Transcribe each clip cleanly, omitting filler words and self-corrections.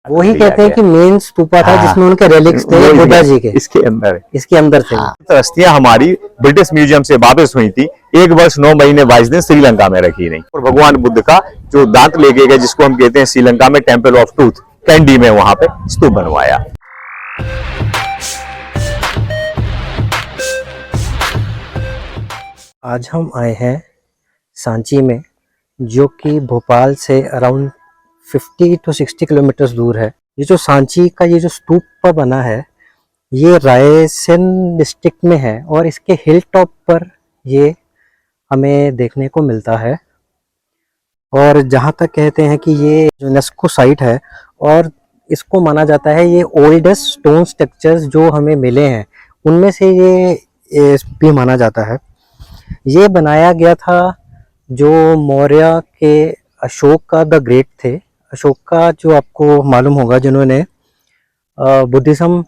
वो ही कहते हैं कि मेन स्तूपा था जिसमें उनके रेलिक्स थे बुद्धा जी के, इसके अंदर थे। अस्थियां हमारी ब्रिटिश म्यूजियम से वापस हुई थी 1 वर्ष 9 महीने 22 दिन श्रीलंका में रखी नहीं। और भगवान बुद्ध का जो दांत लेके गए, जिसको हम कहते हैं श्रीलंका में टेम्पल ऑफ टूथ, कैंडी में वहां पे स्तूप बनवाया। आज हम आए हैं सांची में, जो कि भोपाल से अराउंड 50 to 60 किलोमीटर दूर है। ये जो सांची का ये जो स्तूप बना है, ये रायसेन डिस्ट्रिक्ट में है और इसके हिल टॉप पर ये हमें देखने को मिलता है। और जहाँ तक कहते हैं कि ये यूनेस्को साइट है और इसको माना जाता है ये ओल्डेस्ट स्टोन स्ट्रक्चर्स जो हमें मिले हैं उनमें से ये भी माना जाता है। ये बनाया गया था जो मौर्य के अशोक का द ग्रेट थे। अशोक का जो आपको मालूम होगा, जिन्होंने बुद्धिज्म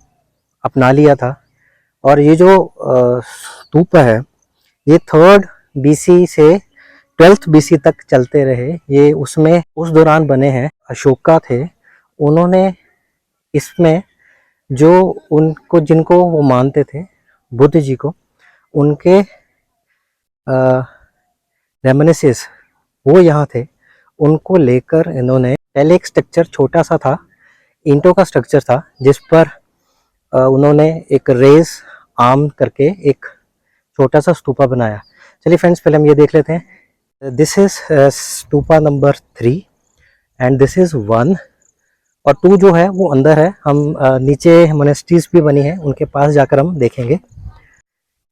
अपना लिया था। और ये जो स्तूप है ये 3rd BC से 12th BC तक चलते रहे। ये उसमें उस दौरान बने हैं। अशोका थे, उन्होंने इसमें जो उनको जिनको वो मानते थे बुद्ध जी को, उनके रेमिनिसेस वो यहाँ थे, उनको लेकर इन्होंने पहले एक स्ट्रक्चर छोटा सा था, ईंटों का स्ट्रक्चर था, जिस पर उन्होंने एक रेस आर्म करके एक छोटा सा स्तूपा बनाया। चलिए फ्रेंड्स, पहले हम ये देख लेते हैं। This is stupa number 3 and this is 1 और 2 जो है वो अंदर है। हम नीचे मोनेस्ट्रीज भी बनी है, उनके पास जाकर हम देखेंगे।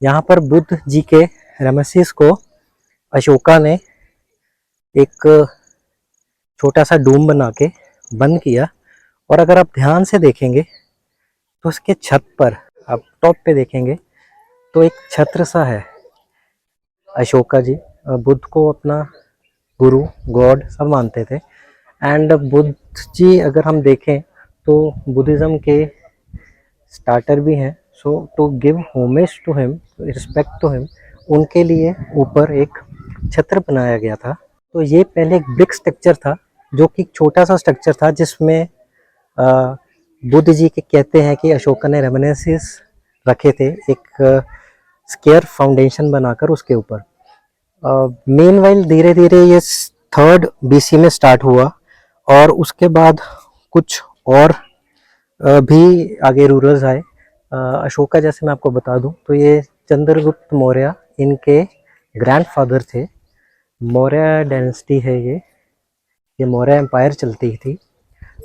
यहाँ पर बुद्ध जी के रेमिनिसेस को अशोका ने एक छोटा सा डूम बना के बंद किया। और अगर आप ध्यान से देखेंगे तो उसके छत पर, आप टॉप पे देखेंगे तो एक छत्र सा है। अशोका जी बुद्ध को अपना गुरु, गॉड सब मानते थे। एंड बुद्ध जी अगर हम देखें तो बुद्धिज़्म के स्टार्टर भी हैं। So to give homage to him, respect to him, उनके लिए ऊपर एक छत्र बनाया गया था। तो ये पहले एक ब्रिक स्ट्रक्चर था, जो कि छोटा सा स्ट्रक्चर था, जिसमें बुद्ध जी के कहते हैं कि अशोका ने रेमिनिसेस रखे थे एक स्क्वायर फाउंडेशन बनाकर उसके ऊपर। मेनवाइल धीरे धीरे ये 3rd BC में स्टार्ट हुआ और उसके बाद कुछ और भी आगे रूलर्स आए। अशोका जैसे मैं आपको बता दूं तो ये चंद्रगुप्त मौर्य इनके ग्रैंडफादर थे। मौर्य डायनेस्टी है ये मौर्य एम्पायर चलती थी।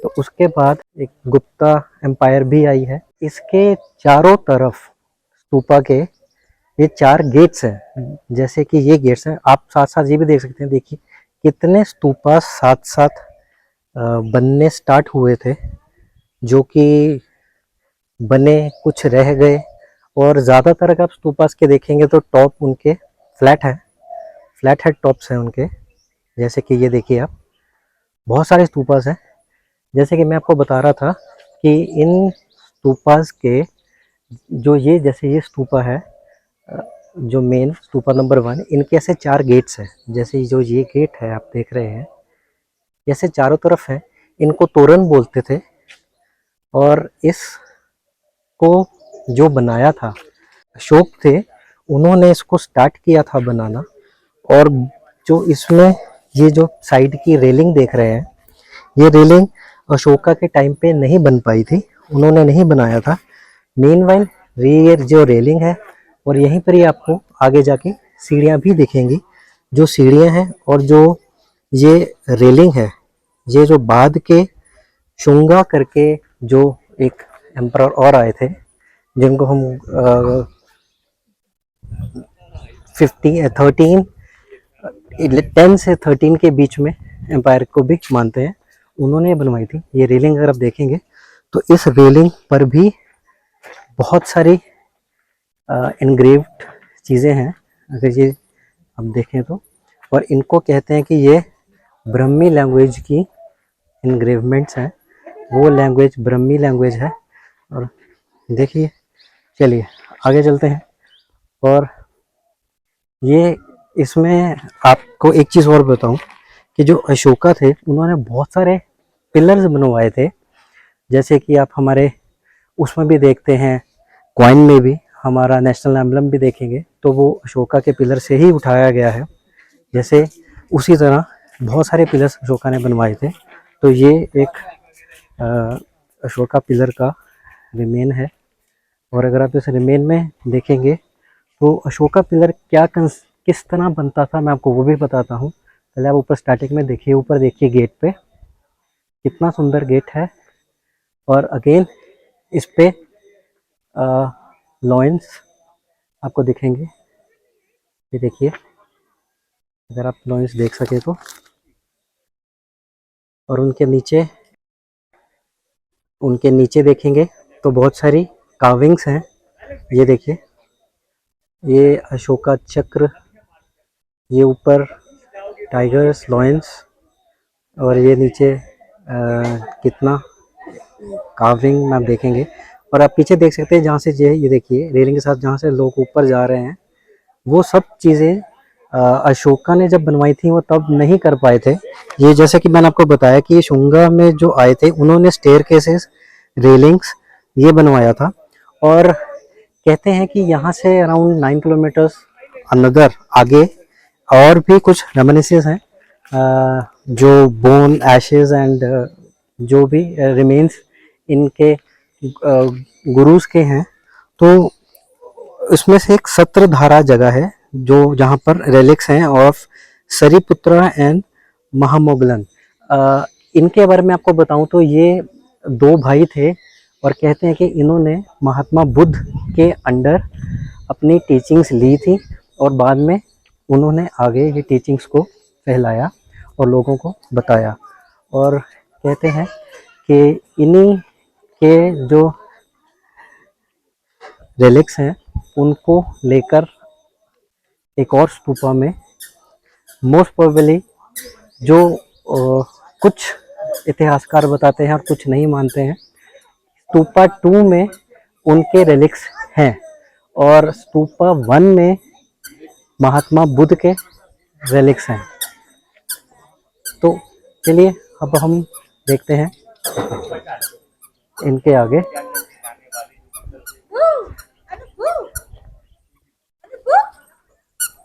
तो उसके बाद एक गुप्ता एम्पायर भी आई है। इसके चारों तरफ स्तूपा के ये 4 गेट्स हैं, जैसे कि ये गेट्स हैं। आप साथ साथ ये भी देख सकते हैं, देखिए कितने स्तूपा साथ साथ बनने स्टार्ट हुए थे, जो कि बने, कुछ रह गए। और ज़्यादातर अगर आप स्तूपास के देखेंगे तो टॉप उनके फ्लैट हेड टॉप्स हैं उनके। जैसे कि ये देखिए आप, बहुत सारे स्तूपास हैं। जैसे कि मैं आपको बता रहा था कि इन स्तूपास के जो जैसे ये स्तूपा है, जो मेन स्तूपा नंबर 1, इनके ऐसे 4 गेट्स हैं। जैसे जो ये गेट है आप देख रहे हैं, जैसे चारों तरफ है, इनको तोरण बोलते थे। और इसको जो बनाया था अशोक थे, उन्होंने इसको स्टार्ट किया था बनाना। और जो इसमें ये जो साइड की रेलिंग देख रहे हैं, ये रेलिंग अशोका के टाइम पे नहीं बन पाई थी, उन्होंने नहीं बनाया था। मेनवाइल रियर जो रेलिंग है, और यहीं पर ही आपको आगे जाके सीढ़ियाँ भी दिखेंगी। जो सीढ़ियाँ हैं और जो ये रेलिंग है, ये जो बाद के शुंगा करके जो एक एम्परर और आए थे, जिनको हम 10 से 13 के बीच में एम्पायर को भी मानते हैं, उन्होंने बनवाई थी। ये रेलिंग अगर आप देखेंगे तो इस रेलिंग पर भी बहुत सारी इनग्रेव्ड चीज़ें हैं, अगर ये आप देखें तो। और इनको कहते हैं कि ये ब्रह्मी लैंग्वेज की इनग्रेवमेंट्स हैं। वो लैंग्वेज ब्रह्मी लैंग्वेज है। और देखिए, चलिए आगे चलते हैं। और ये इसमें आपको एक चीज़ और बताऊं कि जो अशोका थे, उन्होंने बहुत सारे पिलर्स बनवाए थे, जैसे कि आप हमारे उसमें भी देखते हैं, कॉइन में भी हमारा नेशनल एम्बलम भी देखेंगे तो वो अशोका के पिलर से ही उठाया गया है। जैसे उसी तरह बहुत सारे पिलर्स अशोका ने बनवाए थे। तो ये एक अशोका पिलर का रिमेन है। और अगर आप इस रिमेन में देखेंगे तो अशोका पिलर किस तरह बनता था मैं आपको वो भी बताता हूँ। पहले आप ऊपर स्टार्टिंग में देखिए, ऊपर देखिए गेट पे कितना सुंदर गेट है। और अगेन इस पे लॉयंस आपको दिखेंगे, ये देखिए अगर आप लॉयंस देख सके तो। और उनके नीचे देखेंगे तो बहुत सारी कार्विंग्स हैं। ये देखिए, ये अशोका चक्र, ये ऊपर टाइगर्स, लॉयंस, और ये नीचे कितना कार्विंग में आप देखेंगे। और आप पीछे देख सकते हैं जहाँ से ये देखिए रेलिंग के साथ जहाँ से लोग ऊपर जा रहे हैं, वो सब चीज़ें अशोका ने जब बनवाई थी वो तब नहीं कर पाए थे। ये जैसे कि मैंने आपको बताया कि ये शुंगा में जो आए थे उन्होंने स्टेयरकेसेस, रेलिंग्स ये बनवाया था। और कहते हैं कि यहाँ से अराउंड 9 किलोमीटर्स अनदर आगे और भी कुछ रेमिनिसेंस हैं, जो बोन, एशेज एंड जो भी रिमेन्स इनके गुरुज के हैं। तो इसमें से एक सत्रधारा जगह है जो जहाँ पर रेलिक्स हैं ऑफ सरीपुत्रा एंड महामोगलन। इनके बारे में आपको बताऊं तो ये 2 भाई थे और कहते हैं कि इन्होंने महात्मा बुद्ध के अंडर अपनी टीचिंग्स ली थी और बाद में उन्होंने आगे ये टीचिंग्स को फैलाया और लोगों को बताया। और कहते हैं कि इन्हीं के जो रेलिक्स हैं उनको लेकर एक और स्तूपा में मोस्ट प्रोबेबली जो कुछ इतिहासकार बताते हैं और कुछ नहीं मानते हैं, स्तूपा 2 में उनके रेलिक्स हैं और स्तूपा 1 में महात्मा बुद्ध के रेलिक्स हैं। तो चलिए अब हम देखते हैं इनके आगे।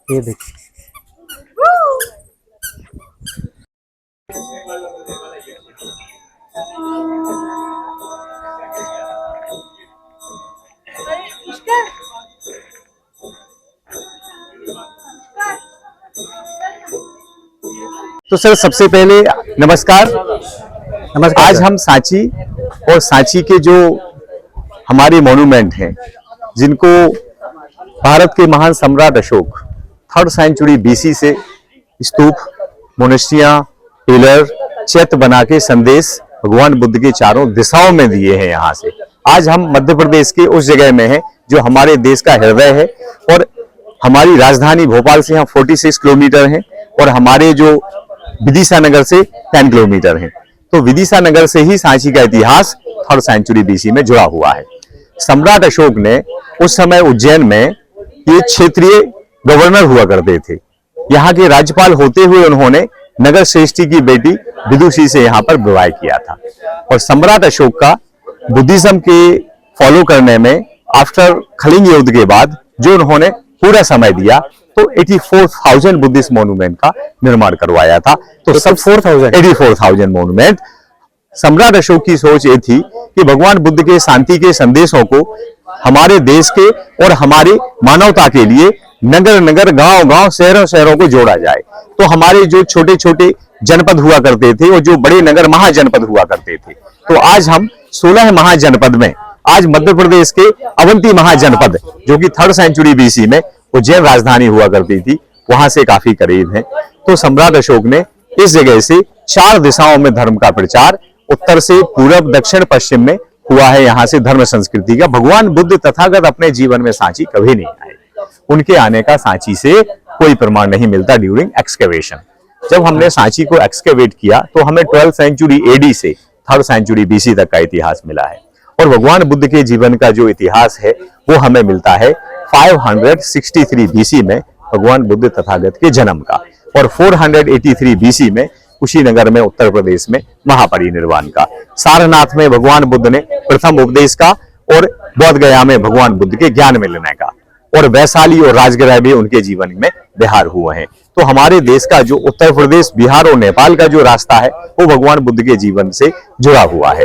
ये देखिए, तो सर सबसे पहले नमस्कार। नमस्कार। आज हम सांची और सांची के जो हमारे मॉन्यूमेंट हैं, जिनको भारत के महान सम्राट अशोक 3rd सेंचुरी बीसी से स्तूप, मोनेस्ट्रियां, पिलर, चैत्य बना के संदेश भगवान बुद्ध के चारों दिशाओं में दिए हैं। यहाँ से आज हम मध्य प्रदेश के उस जगह में हैं जो हमारे देश का हृदय है और हमारी राजधानी भोपाल से यहाँ 46 किलोमीटर है और हमारे जो विदिशा नगर से 10 किलोमीटर है। तो विदिशा नगर से ही सांची का इतिहास 3rd सेंचुरी बीसी में जुड़ा हुआ है। सम्राट अशोक ने उस समय उज्जैन में ये क्षेत्रीय गवर्नर हुआ करते थे। यहाँ के राज्यपाल होते हुए उन्होंने नगर श्रेष्ठी की बेटी विदुषी से यहाँ पर विवाह किया था। और सम्राट अशोक का बुद्धिज्म के फॉलो करने में आफ्टर कलिंग युद्ध के बाद जो उन्होंने पूरा समय दिया तो 84,000 बुद्धिस्ट मॉन्यूमेंट का निर्माण करवाया था। तो सब 84,000 मॉन्यूमेंट। सम्राट अशोक की सोच ये थी कि भगवान बुद्ध के शांति के संदेशों को हमारे देश के और हमारी मानवता के लिए नगर नगर, गांव गांव, शहरों शहरों को जोड़ा जाए। तो हमारे जो छोटे छोटे जनपद हुआ करते थे और जो बड़े नगर महाजनपद हुआ करते थे, तो आज हम 16 महाजनपद में आज मध्य प्रदेश के अवंती महाजनपद जो कि 3rd सेंचुरी बीसी में उज्जैन राजधानी हुआ करती थी, वहां से काफी करीब है। तो सम्राट अशोक ने इस जगह से 4 दिशाओं में धर्म का प्रचार, उत्तर से पूर्व, दक्षिण, पश्चिम में हुआ है। यहाँ से धर्म संस्कृति का भगवान बुद्ध तथागत अपने जीवन में सांची कभी नहीं आए। उनके आने का सांची से कोई प्रमाण नहीं मिलता ड्यूरिंग एक्सकेवेशन। जब हमने सांची को एक्सकेवेट किया तो हमें 12th सेंचुरी एडी से 3rd सेंचुरी बीसी तक का इतिहास मिला है। और भगवान बुद्ध के जीवन का जो इतिहास है वो हमें मिलता है 563 बीसी में भगवान बुद्ध तथागत के जन्म का, और 483 बीसी में कुशीनगर में उत्तर प्रदेश में महापरिनिर्वाण का। सारनाथ में भगवान बुद्ध ने प्रथम उपदेश का और बोध गया में भगवान बुद्ध के ज्ञान मिलने का, और वैशाली और राजगृह भी उनके जीवन में बिहार हुए हैं। तो हमारे देश का जो उत्तर प्रदेश, बिहार और नेपाल का जो रास्ता है वो भगवान बुद्ध के जीवन से जुड़ा हुआ है।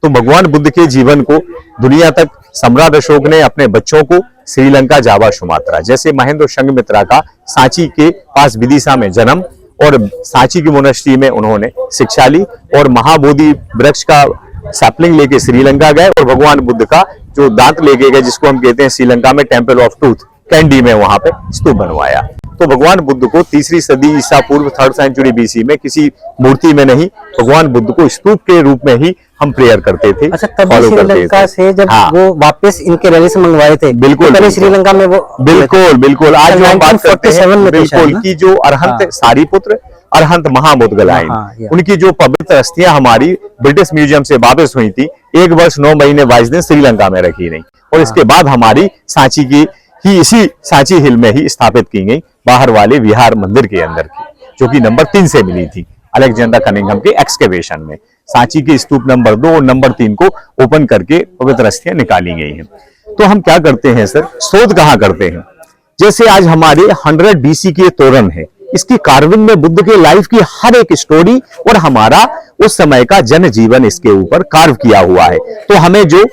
तो भगवान बुद्ध के जीवन को दुनिया तक सम्राट अशोक ने अपने बच्चों को श्रीलंका, जावा, सुमात्रा, जैसे महेंद्र संघमित्रा का सांची के पास विदिशा में जन्म और सांची की मोनेस्ट्री में उन्होंने शिक्षा ली, और महाबोधि वृक्ष का सैपलिंग लेके श्रीलंका गए और भगवान बुद्ध का जो दांत लेके गए, जिसको हम कहते हैं श्रीलंका में टेम्पल ऑफ टूथ, कैंडी में वहां पे स्तूप बनवाया। तो भगवान बुद्ध को 3री सदी ईसा पूर्व 3rd सेंचुरी बीसी में किसी मूर्ति में नहीं, भगवान बुद्ध को स्तूप के रूप में ही हम प्रेयर करते थे। अच्छा, तभी श्रीलंका से जब वो वापस इनके रैली से मंगवाए थे, बिल्कुल, पहले श्रीलंका में वो बिल्कुल आज जो हम बात करते हैं बिल्कुल की जो अरहंत सारीपुत्र, अरहंत महामुदगलायन, उनकी जो पवित्र अस्थियां हमारी ब्रिटिश म्यूजियम से वापस हुई थी, 1 वर्ष 9 महीने 22 दिन श्रीलंका में रखी नहीं, और इसके बाद हमारी सांची की ही इसी सांची हिल में ही स्थापित की गई, बाहर वाले विहार मंदिर के अंदर की, जो कि नंबर 3 से मिली थी अलेक्जेंडर कनिंघम के एक्सकेवेशन में। सांची की स्तूप नंबर 2 और नंबर 3 को ओपन करके पवित्र अस्थियां निकाली गई हैं। तो हम क्या करते हैं सर, शोध कहाँ करते हैं? जैसे आज हमारे 100 BC के तोरण है, इसकी कार्विंग में बुद्ध के लाइफ की हर एक स्टोरी और हमारा उस समय का जनजीवन इसके ऊपर कार्व किया हुआ है। तो हमें जो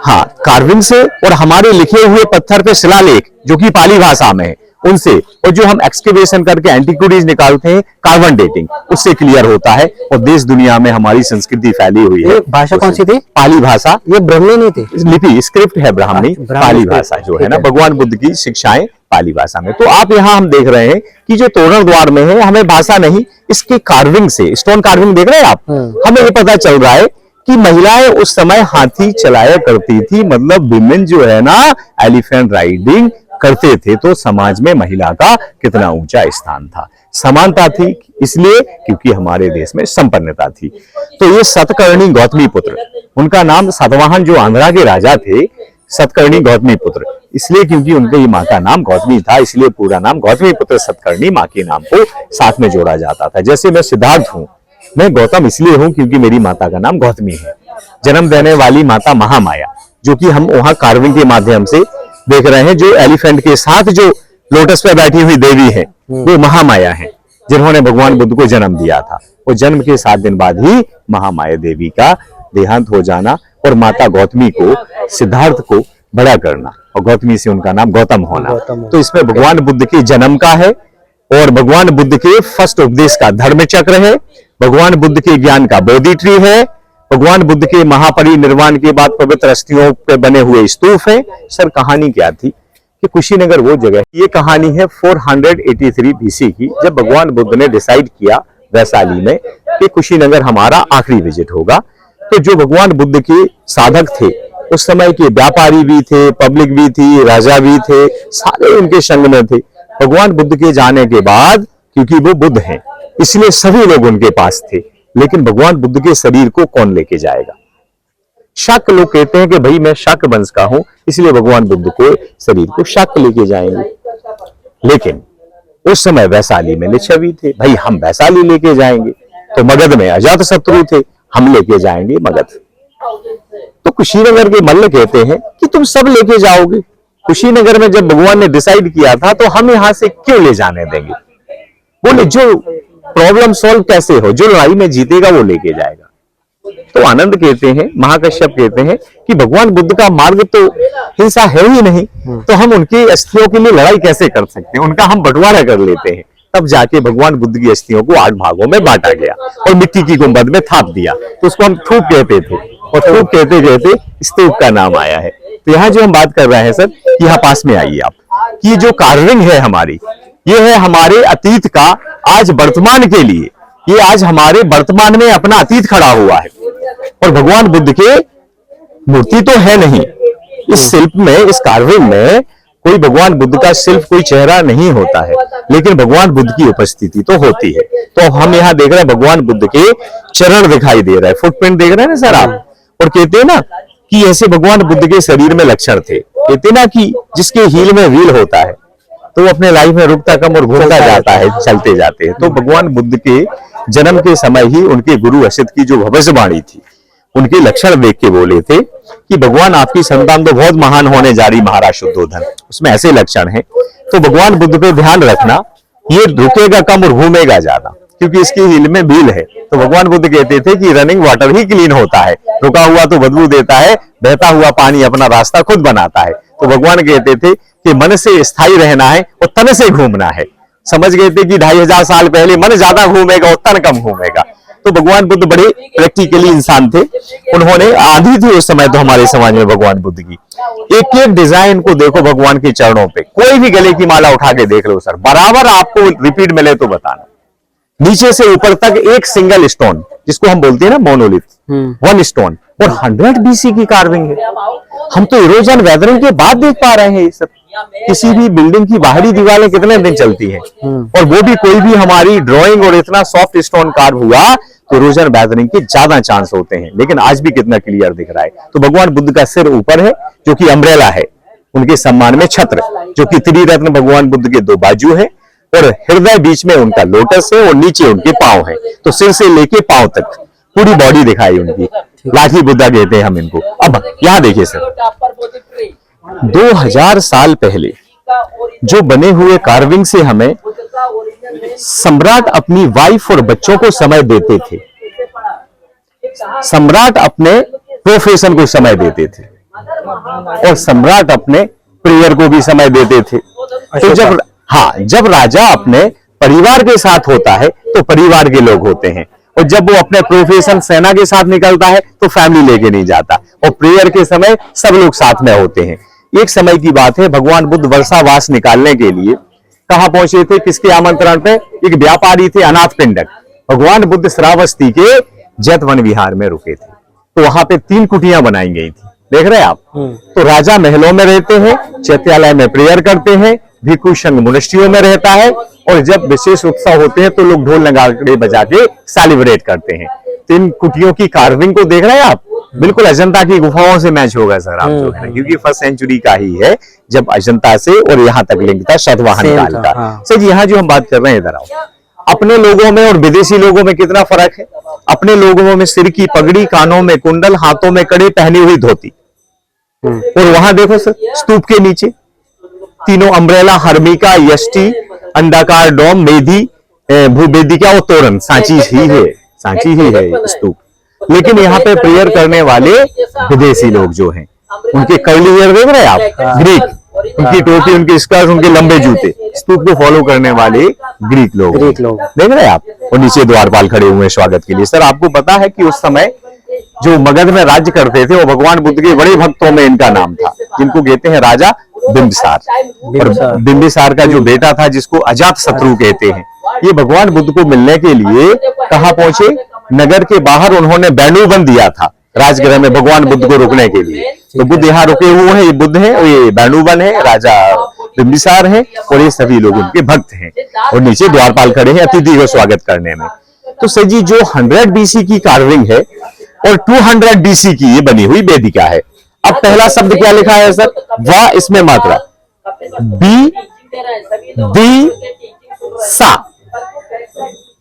कार्विंग से और हमारे लिखे हुए पत्थर पे शिलालेख जो कि पाली भाषा में है उनसे, और जो हम एक्सकेवेशन करके एंटीक्विटीज निकालते हैं कार्बन डेटिंग, उससे क्लियर होता है। और देश दुनिया में हमारी संस्कृति फैली हुई है। भाषा कौन सी थी? पाली भाषा। ये ब्राह्मणी नहीं थी, लिपि स्क्रिप्ट है ब्राह्मणी, पाली भाषा जो है ना, भगवान बुद्ध की शिक्षाएं पाली भाषा में। तो आप यहाँ हम देख रहे हैं कि जो तोरण द्वार में है, हमें भाषा नहीं, इसके कार्विंग से, स्टोन कार्विंग देख रहे हैं आप, हमें ये पता चल रहा है कि महिलाएं उस समय हाथी चलाया करती थी, मतलब विमेन जो है ना एलिफेंट राइडिंग करते थे। तो समाज में महिला का कितना ऊंचा स्थान था, समानता थी, इसलिए क्योंकि हमारे देश में संपन्नता थी। तो ये सतकर्णी गौतमी पुत्र, उनका नाम सातवाहन जो आंध्रा के राजा थे, सतकर्णी गौतमी पुत्र, इसलिए क्योंकि उनके माँ का नाम गौतमी था, इसलिए पूरा नाम गौतमी पुत्र सतकर्णी माँ के नाम को साथ में जोड़ा जाता था। जैसे मैं सिद्धार्थ हूँ, मैं गौतम इसलिए हूं क्योंकि मेरी माता का नाम गौतमी है। जन्म देने वाली माता महामाया, जो कि हम वहां कार्विंग के माध्यम से देख रहे हैं, जो एलिफेंट के साथ जो लोटस पे बैठी हुई देवी है वो महामाया है, जिन्होंने भगवान बुद्ध को जन्म दिया था। और जन्म के 7 दिन बाद ही महामाया देवी का देहांत हो जाना और माता गौतमी को, सिद्धार्थ को बड़ा करना, और गौतमी से उनका नाम गौतम होना। तो इसमें भगवान बुद्ध के जन्म का है, और भगवान बुद्ध के फर्स्ट उपदेश का धर्म चक्र है, भगवान बुद्ध के ज्ञान का बोधि ट्री है, भगवान बुद्ध के महापरिनिर्वाण के बाद पवित्र अस्थियों पे बने हुए स्तूप है। सर कहानी क्या थी कि कुशीनगर वो जगह, ये कहानी है 483 BC की, जब भगवान बुद्ध ने डिसाइड किया वैशाली में कि कुशीनगर हमारा आखिरी विजिट होगा। तो जो भगवान बुद्ध के साधक थे, उस समय के व्यापारी भी थे, पब्लिक भी थी, राजा भी थे, सारे उनके संग में थे। भगवान बुद्ध के जाने के बाद, क्योंकि वो बुद्ध हैं, इसलिए सभी लोग उनके पास थे, लेकिन भगवान बुद्ध के शरीर को कौन लेके जाएगा? शाक्त लोग कहते हैं कि भाई मैं शाक्त वंश का हूं, इसलिए भगवान बुद्ध को शरीर को शाक्त लेके जाएंगे। लेकिन उस समय वैशाली में लिच्छवी थे, भाई हम वैशाली लेके जाएंगे। तो मगध में अजात शत्रु थे, हम लेके जाएंगे मगध। तो कुशीनगर के मल्ल कहते हैं कि तुम सब लेके जाओगे। कुशीनगर में जब भगवान ने डिसाइड किया था, तो हम यहां से क्यों ले जाने देंगे? बोले जो प्रॉब्लम सॉल्व कैसे हो, जो लड़ाई में जीतेगा वो लेके जाएगा। तो आनंद कहते हैं, महाकश्यप कहते हैं कि भगवान बुद्ध का मार्ग तो हिंसा है ही नहीं, तो हम उनकी अस्थियों के लिए लड़ाई कैसे कर सकते हैं? उनका हम बंटवारा कर लेते हैं। तब जाके भगवान बुद्ध की अस्थियों को 8 भागों में बांटा गया और मिट्टी की गुंबद में थाप दिया। तो उसको हम थूक कहते थे, और थूक कहते कहते स्तूप का नाम आया है। तो यहाँ जो हम बात कर रहे हैं सर, कि यहाँ पास में आइए आप, कि जो कार्विंग है हमारी, ये है हमारे अतीत का आज वर्तमान के लिए, ये आज हमारे वर्तमान में अपना अतीत खड़ा हुआ है। और भगवान बुद्ध के मूर्ति तो है नहीं इस शिल्प में, इस कार्विंग में कोई भगवान बुद्ध का सिर्फ कोई चेहरा नहीं होता है, लेकिन भगवान बुद्ध की उपस्थिति तो होती है। तो हम यहाँ देख रहे हैं भगवान बुद्ध के चरण दिखाई दे रहा है, फुटप्रिंट देख रहे हैं ना सर आप। और कहते हैं ना कि ऐसे भगवान बुद्ध के शरीर में लक्षण थे, कहते ना कि जिसके हील में व्हील होता है, तो वो अपने लाइफ में रुकता कम और घूमता जाता है, चलते जाते हैं। तो भगवान बुद्ध के जन्म के समय ही उनके गुरु असित की जो भविष्यवाणी थी, उनके लक्षण देख के बोले थे कि भगवान आपकी संतान तो बहुत महान होने जा रही महाराज शुद्धोधन, उसमें ऐसे लक्षण हैं, तो भगवान बुद्ध पे ध्यान रखना, ये रुकेगा कम और घूमेगा ज्यादा, क्योंकि इसकी हिल में भील है। तो भगवान बुद्ध कहते थे कि रनिंग वाटर ही क्लीन होता है, रुका हुआ तो बदबू देता है, बहता हुआ पानी अपना रास्ता खुद बनाता है। तो भगवान कहते थे कि मन से स्थायी रहना है और तन से घूमना है। समझ गए थे कि 2500 साल पहले मन ज्यादा घूमेगा और तन कम घूमेगा। तो भगवान बुद्ध बड़े प्रैक्टिकली इंसान थे, उन्होंने आधी थी उस समय तो हमारे समाज में भगवान बुद्ध की। एक एक डिजाइन को देखो भगवान के चरणों पे, कोई भी गले की माला उठा के देख लो सर, बराबर आपको रिपीट मिले तो बताना। नीचे से ऊपर तक एक सिंगल स्टोन, जिसको हम बोलते हैं ना मोनोलिथ, वन स्टोन, और 100 BC की कार्विंग है। हम तो इरोजन वेदरिंग के बाद देख पा रहे हैं ये सब। किसी भी बिल्डिंग की बाहरी दीवारें कितने दिन चलती हैं, और वो भी कोई भी हमारी ड्राइंग और इतना सॉफ्ट स्टोन कार्व हुआ तो इरोजन वेदरिंग के ज्यादा चांस होते हैं, लेकिन आज भी कितना क्लियर दिख रहा है। तो भगवान बुद्ध का सिर ऊपर है जो कि अम्ब्रेला है, उनके सम्मान में छत्र, जो कि त्रिरत्न भगवान बुद्ध के 2 बाजू है, और हृदय बीच में उनका लोटस है, और नीचे उनके पांव है। तो सिर से लेके पांव तक पूरी बॉडी दिखाई उनकी, लाठी बुद्धा कहते हैं हम इनको। अब यहां देखिए सर, 2000 साल पहले जो बने हुए कार्विंग से हमें सम्राट अपनी वाइफ और बच्चों को समय देते थे, सम्राट अपने प्रोफेशन को समय देते थे, और सम्राट अपने प्रेयर को भी समय देते थे। तो जब राजा अपने परिवार के साथ होता है तो परिवार के लोग होते हैं, और जब वो अपने प्रोफेशन सेना के साथ निकलता है तो फैमिली लेके नहीं जाता, और प्रेयर के समय सब लोग साथ में होते हैं। एक समय की बात है, भगवान बुद्ध वर्षावास निकालने के लिए कहां पहुंचे थे, किसके आमंत्रण पे? एक व्यापारी थे अनाथ पिंडक, भगवान बुद्ध श्रावस्ती के जैतवन विहार में रुके थे। तो वहां पे 3 कुटियां बनाई गई थी, देख रहे हैं आप। तो राजा महलों में रहते हैं, चैत्यालय में प्रेयर करते हैं, भिक्षु संघ मोनेस्ट्रियों में रहता है, और जब विशेष उत्सव होते हैं तो लोग ढोल नगाड़े बजा के सेलिब्रेट करते हैं। 3 कुटियों की कार्विंग को देख रहे हैं आप, बिल्कुल अजंता की गुफाओं से मैच होगा सर आप जो है, क्योंकि 1st सेंचुरी का ही है, जब अजंता से और यहाँ तक लिंक था शतवाहन काल का। सर यहाँ जो हम बात कर रहे हैं, इधर आओ। अपने लोगों में और विदेशी लोगों में कितना फर्क है। अपने लोगों में सिर की पगड़ी, कानों में कुंडल, हाथों में कड़े, पहनी हुई धोती, और वहां देखो सर स्तूप के नीचे तीनों अम्ब्रेला, हर्मिका, यष्टि, अंडाकार डोम, मेधी, भूवेदिका और तोरण, सांची ही है स्तूप। लेकिन यहाँ पे प्रेयर करने वाले विदेशी लोग जो हैं, उनके कर्ली हेयर देख रहे हैं आप, ग्रीक, उनकी टोपी, उनके स्कर्ट, उनके लंबे जूते, स्तूप को फॉलो करने वाले ग्रीक लोग देख रहे हैं आप। और नीचे द्वारपाल खड़े हुए हैं स्वागत के लिए। सर आपको पता है कि उस समय जो मगध में राज्य करते थे वो भगवान बुद्ध के बड़े भक्तों में इनका नाम था, जिनको कहते हैं राजा बिंबिसार। और बिंबिसार का जो बेटा था जिसको अजात शत्रु कहते हैं, ये भगवान बुद्ध को मिलने के लिए कहां पहुंचे? नगर के बाहर उन्होंने बैणुवन दिया था राजगृह में भगवान बुद्ध को रुकने के लिए। तो बुद्ध यहाँ रुके हुए हैं, ये बुद्ध है, और ये बैणुवन है, राजा बिंबिसार है, और ये सभी लोग उनके भक्त हैं, और नीचे द्वारपाल खड़े हैं अतिथि को स्वागत करने में। तो सर जी जो 100 BC की कार्विंग है और 200 BC की ये बनी हुई वेदिका है। अब पहला शब्द क्या लिखा है सर? वाह, इसमें मात्रा बी दी सा,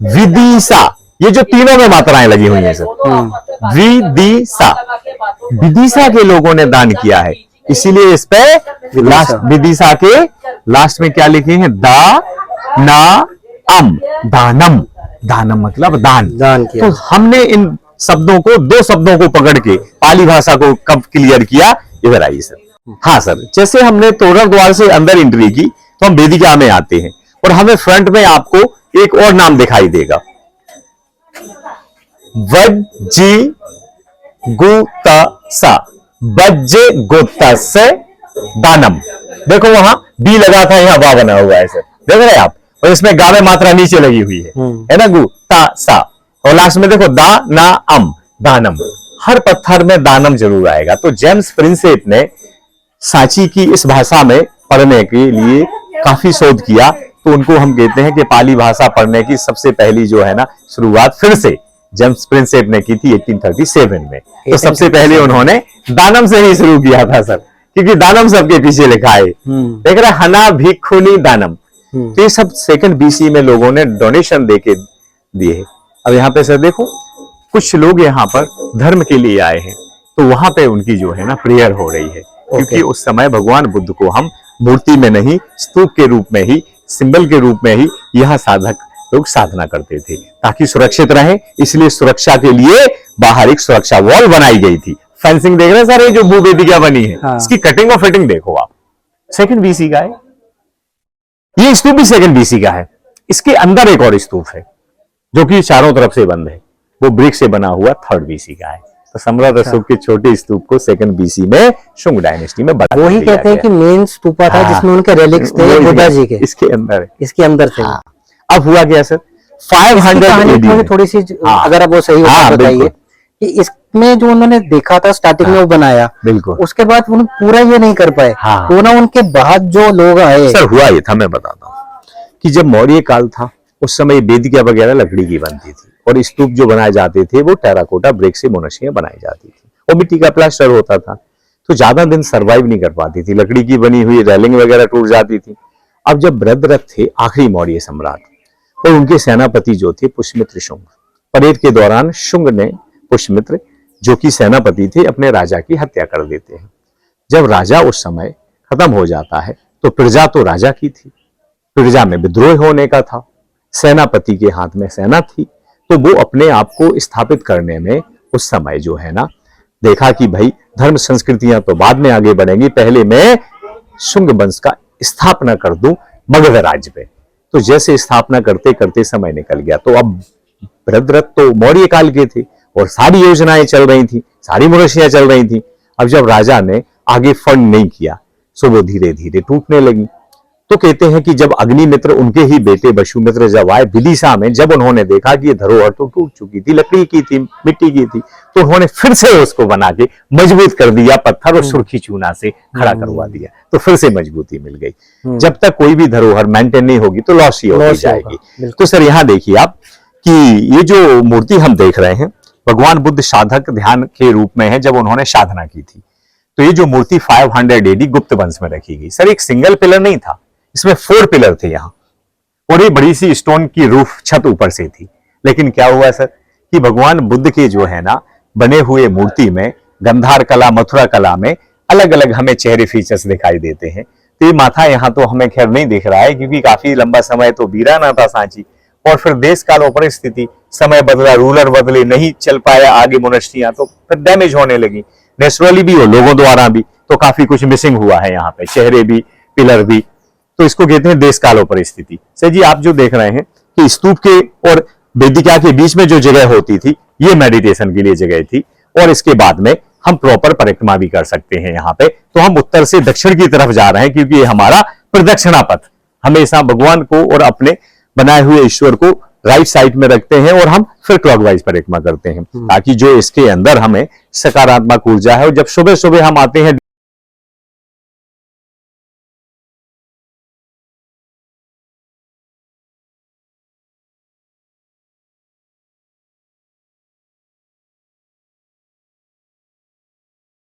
विदिशा, ये जो तीनों में मात्राएं लगी हुई हैं सर, विदिशा। विदिशा के लोगों ने दान किया है, इसीलिए इस पे लास्ट विदिशा के लास्ट में क्या लिखे हैं? दा ना अम, दानम। दानम मतलब दान किया। तो हमने इन शब्दों को, 2 शब्दों को पकड़ के पाली भाषा को कब क्लियर किया? इधर आइए सर। हाँ सर, जैसे हमने तोरण द्वार से अंदर एंट्री की तो हम वेदिका में आते हैं, और हमें फ्रंट में आपको एक और नाम दिखाई देगा, वज्जी गुतसा, वज्जे गुतस्य दानम। देखो वहां बी लगा था, यहाँ बा बना हुआ है सर, देख रहे हैं आप, और इसमें गा में मात्रा नीचे लगी हुई है ना, गु ता सा, और लास्ट में देखो दा ना अम, दानम। हर पत्थर में दानम जरूर आएगा। तो जेम्स प्रिंसेप ने सांची की इस भाषा में पढ़ने के लिए काफी शोध किया, तो उनको हम कहते हैं कि पाली भाषा पढ़ने की सबसे पहली जो है ना शुरुआत फिर से जेम्स प्रिंसेप ने की थी 1837 में। तो सबसे पहले उन्होंने दानम से ही शुरू किया था सर, क्योंकि दानम सबके पीछे लिखा है, देख रहे हना भिक्षुनी दानम। तो ये सब सेकंड बीसी में लोगों ने डोनेशन देके दिए। अब यहाँ पे सर देखो कुछ लोग यहाँ पर धर्म के लिए आए हैं, तो वहां पे उनकी जो है ना प्रेयर हो रही है, क्योंकि उस समय भगवान बुद्ध को हम मूर्ति में नहीं, स्तूप के रूप में ही, सिंबल के रूप में ही यहाँ साधक लोग साधना करते थे ताकि सुरक्षित रहे। इसलिए सुरक्षा के लिए बाहर एक सुरक्षा वॉल बनाई गई थी। फेंसिंग देख रहे हैं सर, ये जो भूवेदिका बनी है, हाँ। इसकी कटिंग और फिटिंग देखो आप, सेकंड बीसी का है। ये स्तूप भी सेकंड बीसी का है। इसके अंदर एक और स्तूप है जो कि चारों तरफ से बंद है, वो ब्रिक से बना हुआ थर्ड बीसी का है। तो सम्राट अशोक के छोटे स्तूप को सेकंड बीसी में शुंग डायनेस्टी में बदल वही कहते हैं कि मेन स्तूपा था जिसमें उनके रेलिक्स थे बुद्धा जी के, इसके अंदर थे। अब हुआ क्या सर, 500 थोड़ी सी अगर आप वो सही बताइए कि इसमें जो उन्होंने देखा था स्टार्टिंग में वो बनाया, बिल्कुल उसके बाद उन्होंने पूरा ये नहीं कर पाए, तो ना उनके बाद जो लोग आए। सर हुआ ये था, मैं बताता हूँ कि जब मौर्य काल था उस समय वेदिका वगैरह लकड़ी की बनती थी और स्तूप जो बनाए जाते थे वो टेराकोटा ब्रिक से मनुष्य बनाई जाती थी और मिट्टी का प्लास्टर होता था, तो ज्यादा दिन सरवाइव नहीं कर पाती थी, लकड़ी की बनी हुई रेलिंग वगैरह टूट जाती थी। अब जब भद्रथ थे आखिरी मौर्य सम्राट और उनके सेनापति जो थे पुष्यमित्र शुंग, परेड के दौरान शुंग ने पुष्यमित्र जो कि सेनापति थे अपने राजा की हत्या कर देते हैं। जब राजा उस समय खत्म हो जाता है तो प्रजा तो राजा की थी, प्रजा में विद्रोह होने का था, सेनापति के हाथ में सेना थी, तो वो अपने आप को स्थापित करने में उस समय जो है ना देखा कि भाई धर्म संस्कृतियां तो बाद में आगे बढ़ेंगी, पहले मैं शुंग वंश का स्थापना कर दूं मगध राज्य पे। तो जैसे स्थापना करते करते समय निकल गया, तो अब भद्रथ तो मौर्य काल के थे और सारी योजनाएं चल रही थी, सारी मनुष्यियां चल रही थी। अब जब राजा ने आगे फंड नहीं किया तो वो धीरे धीरे टूटने लगी। तो कहते हैं कि जब अग्निमित्र उनके ही बेटे वसुमित्र जब आए विदिशा में, जब उन्होंने देखा कि ये धरोहर तो टूट चुकी थी, लकड़ी की थी, मिट्टी की थी, तो उन्होंने फिर से उसको बना के मजबूत कर दिया, पत्थर और सुर्खी चूना से खड़ा करवा दिया, तो फिर से मजबूती मिल गई। जब तक कोई भी धरोहर मेंटेन नहीं होगी तो लॉस ही होती जाएगी। तो सर यहाँ देखिए आप कि ये जो मूर्ति हम देख रहे हैं भगवान बुद्ध साधक ध्यान के रूप में है, जब उन्होंने साधना की थी। तो ये जो मूर्ति 500 AD गुप्त वंश में रखी गई। सर एक सिंगल पिलर नहीं था, इसमें 4 पिलर थे यहाँ, और ये बड़ी सी स्टोन की रूफ छत ऊपर से थी। लेकिन क्या हुआ सर कि भगवान बुद्ध के जो है ना बने हुए मूर्ति में गंधार कला, मथुरा कला में अलग अलग हमें चेहरे फीचर्स दिखाई देते हैं। तो ये माथा यहाँ तो हमें खैर नहीं दिख रहा है क्योंकि काफी लंबा समय तो वीराना था सांची, और फिर देश काल और परिस्थिति, समय बदला, रूलर बदले, नहीं चल पाया आगे मनुष्यियां, तो फिर डैमेज होने लगी नेचुरली भी और लोगों द्वारा भी, तो काफी कुछ मिसिंग हुआ है यहाँ पे, चेहरे भी, पिलर भी। तो इसको कहते हैं देश काल और परिस्थिति। सर जी आप जो देख रहे हैं कि स्तूप के और वेदिका के बीच में जो जगह होती थी ये मेडिटेशन के लिए जगह थी, और इसके बाद में हम प्रॉपर परिक्रमा भी कर सकते हैं। यहाँ पे तो हम उत्तर से दक्षिण की तरफ जा रहे हैं क्योंकि ये हमारा प्रदक्षिणा पथ, हमेशा भगवान को और अपने बनाए हुए ईश्वर को राइट साइड में रखते हैं और हम फिर क्लॉकवाइज परिक्रमा करते हैं, ताकि जो इसके अंदर हमें सकारात्मक ऊर्जा है, और जब सुबह सुबह हम आते हैं